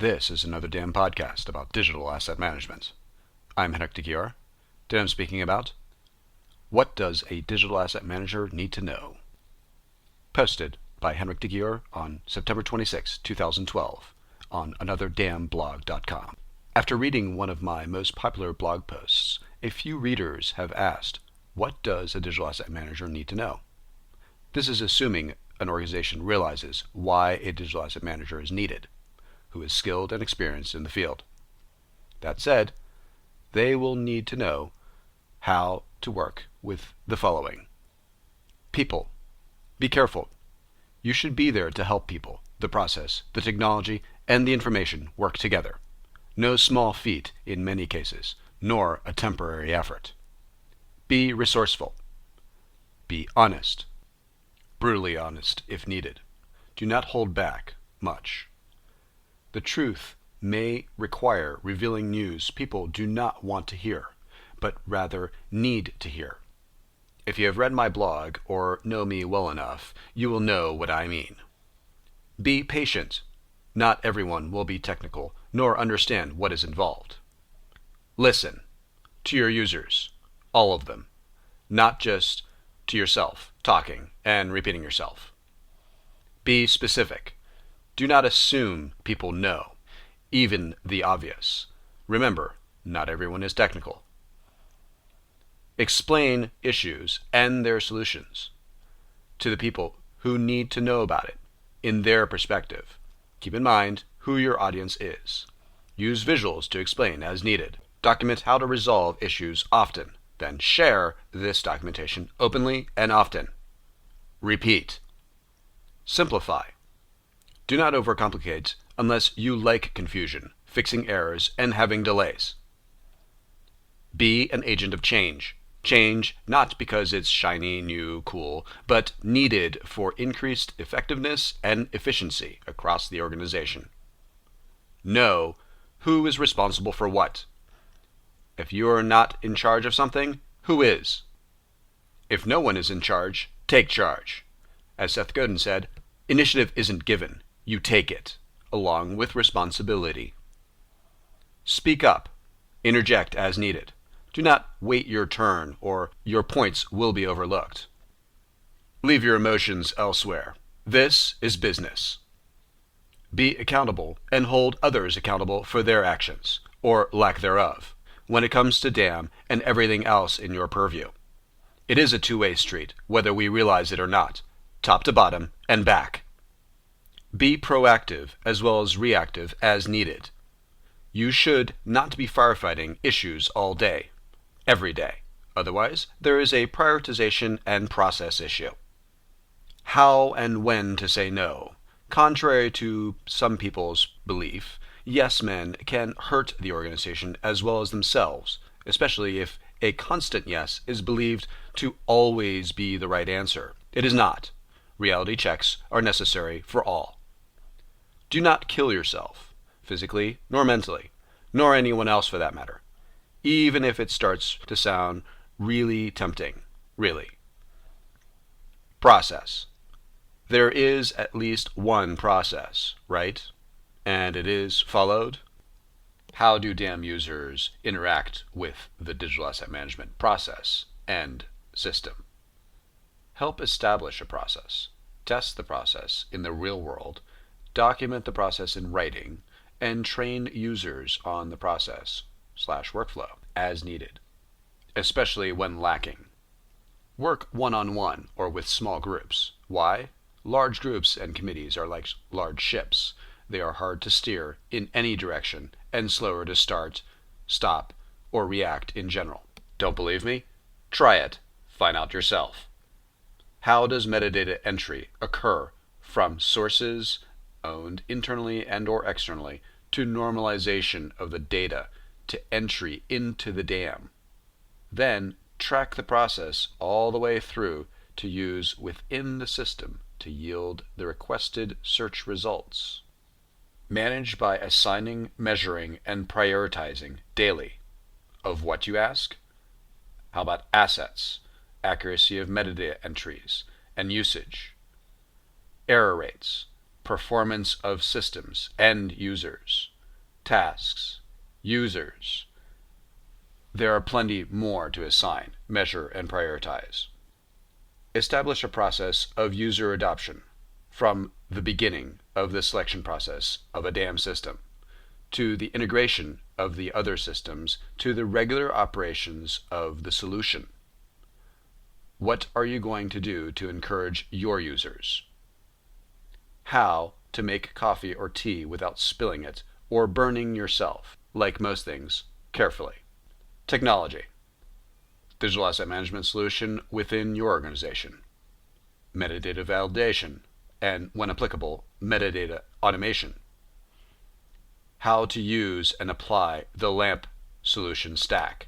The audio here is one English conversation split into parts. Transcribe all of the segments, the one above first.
This is another damn podcast about digital asset management. I'm Henrik de Gyor. Today I'm speaking about what does a digital asset manager need to know? Posted by Henrik de Gyor on September 26, 2012 on anotherdamnblog.com. After reading one of my most popular blog posts, a few readers have asked, what does a digital asset manager need to know? This is assuming an organization realizes why a digital asset manager is needed, who is skilled and experienced in the field. That said, they will need to know how to work with the following. People. Be careful. You should be there to help people, the process, the technology, and the information work together. No small feat in many cases, nor a temporary effort. Be resourceful. Be honest. Brutally honest if needed. Do not hold back much. The truth may require revealing news people do not want to hear, but rather need to hear. If you have read my blog or know me well enough, you will know what I mean. Be patient. Not everyone will be technical, nor understand what is involved. Listen to your users, all of them, not just to yourself, talking and repeating yourself. Be specific. Do not assume people know, even the obvious. Remember, not everyone is technical. Explain issues and their solutions to the people who need to know about it in their perspective. Keep in mind who your audience is. Use visuals to explain as needed. Document how to resolve issues often. Then share this documentation openly and often. Repeat. Simplify. Do not overcomplicate unless you like confusion, fixing errors, and having delays. Be an agent of change. Change not because it's shiny, new, cool, but needed for increased effectiveness and efficiency across the organization. Know who is responsible for what. If you are not in charge of something, who is? If no one is in charge, take charge. As Seth Godin said, initiative isn't given. You take it, along with responsibility. Speak up. Interject as needed. Do not wait your turn, or your points will be overlooked. Leave your emotions elsewhere. This is business. Be accountable and hold others accountable for their actions, or lack thereof, when it comes to DAM and everything else in your purview. It is a two-way street, whether we realize it or not, top to bottom and back. Be proactive as well as reactive as needed. You should not be firefighting issues all day, every day. Otherwise, there is a prioritization and process issue. How and when to say no. Contrary to some people's belief, yes men can hurt the organization as well as themselves, especially if a constant yes is believed to always be the right answer. It is not. Reality checks are necessary for all. Do not kill yourself, physically nor mentally, nor anyone else for that matter, even if it starts to sound really tempting, really. Process. There is at least one process, right? And it is followed. How do DAM users interact with the digital asset management process and system? Help establish a process. Test the process in the real world. Document the process in writing, and train users on the process/workflow as needed, especially when lacking. Work one-on-one or with small groups. Why? Large groups and committees are like large ships. They are hard to steer in any direction and slower to start, stop, or react in general. Don't believe me? Try it. Find out yourself. How does metadata entry occur from sources owned internally and or externally to normalization of the data to entry into the DAM? Then track the process all the way through to use within the system to yield the requested search results. Manage by assigning, measuring, and prioritizing daily. Of what, you ask? How about assets, accuracy of metadata entries, and usage? Error rates, performance of systems, end users, tasks, users. There are plenty more to assign, measure, and prioritize. Establish a process of user adoption from the beginning of the selection process of a DAM system to the integration of the other systems to the regular operations of the solution. What are you going to do to encourage your users? How to make coffee or tea without spilling it or burning yourself, like most things, carefully. Technology. Digital asset management solution within your organization. Metadata validation, and when applicable, metadata automation. How to use and apply the LAMP solution stack,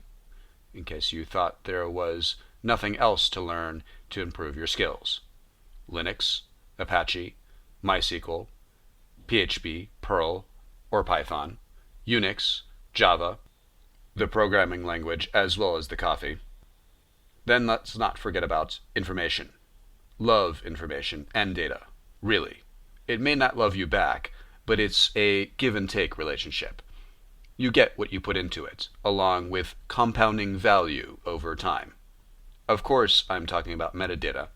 in case you thought there was nothing else to learn to improve your skills. Linux, Apache, MySQL, PHP, Perl, or Python, Unix, Java, the programming language as well as the coffee. Then let's not forget about information. Love information and data, really. It may not love you back, but it's a give and take relationship. You get what you put into it, along with compounding value over time. Of course, I'm talking about metadata.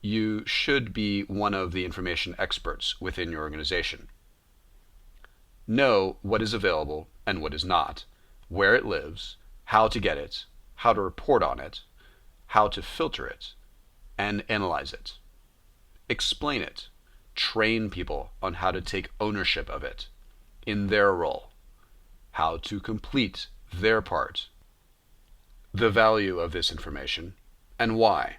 You should be one of the information experts within your organization. Know what is available and what is not, where it lives, how to get it, how to report on it, how to filter it, and analyze it. Explain it. Train people on how to take ownership of it in their role, how to complete their part, the value of this information, and why.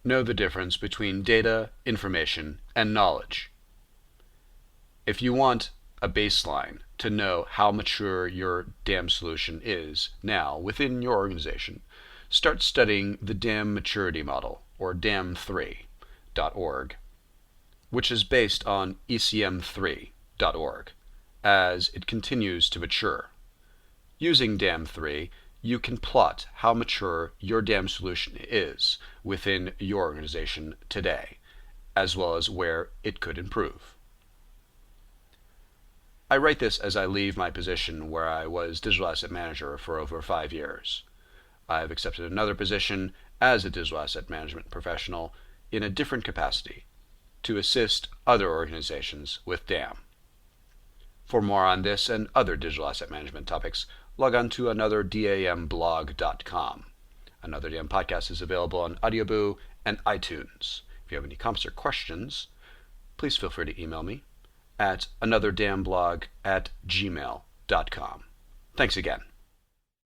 Know the difference between data, information, and knowledge. If you want a baseline to know how mature your DAM solution is now within your organization, start studying the DAM Maturity Model, or DAM3.org, which is based on ECM3.org, as it continues to mature. Using DAM3, you can plot how mature your DAM solution is within your organization today, as well as where it could improve. I write this as I leave my position where I was digital asset manager for over 5 years. I've accepted another position as a digital asset management professional in a different capacity to assist other organizations with DAM. For more on this and other digital asset management topics, log on to anotherdamblog.com. Another DAM podcast is available on Audioboo and iTunes. If you have any comments or questions, please feel free to email me at anotherdamblog@gmail.com. Thanks again.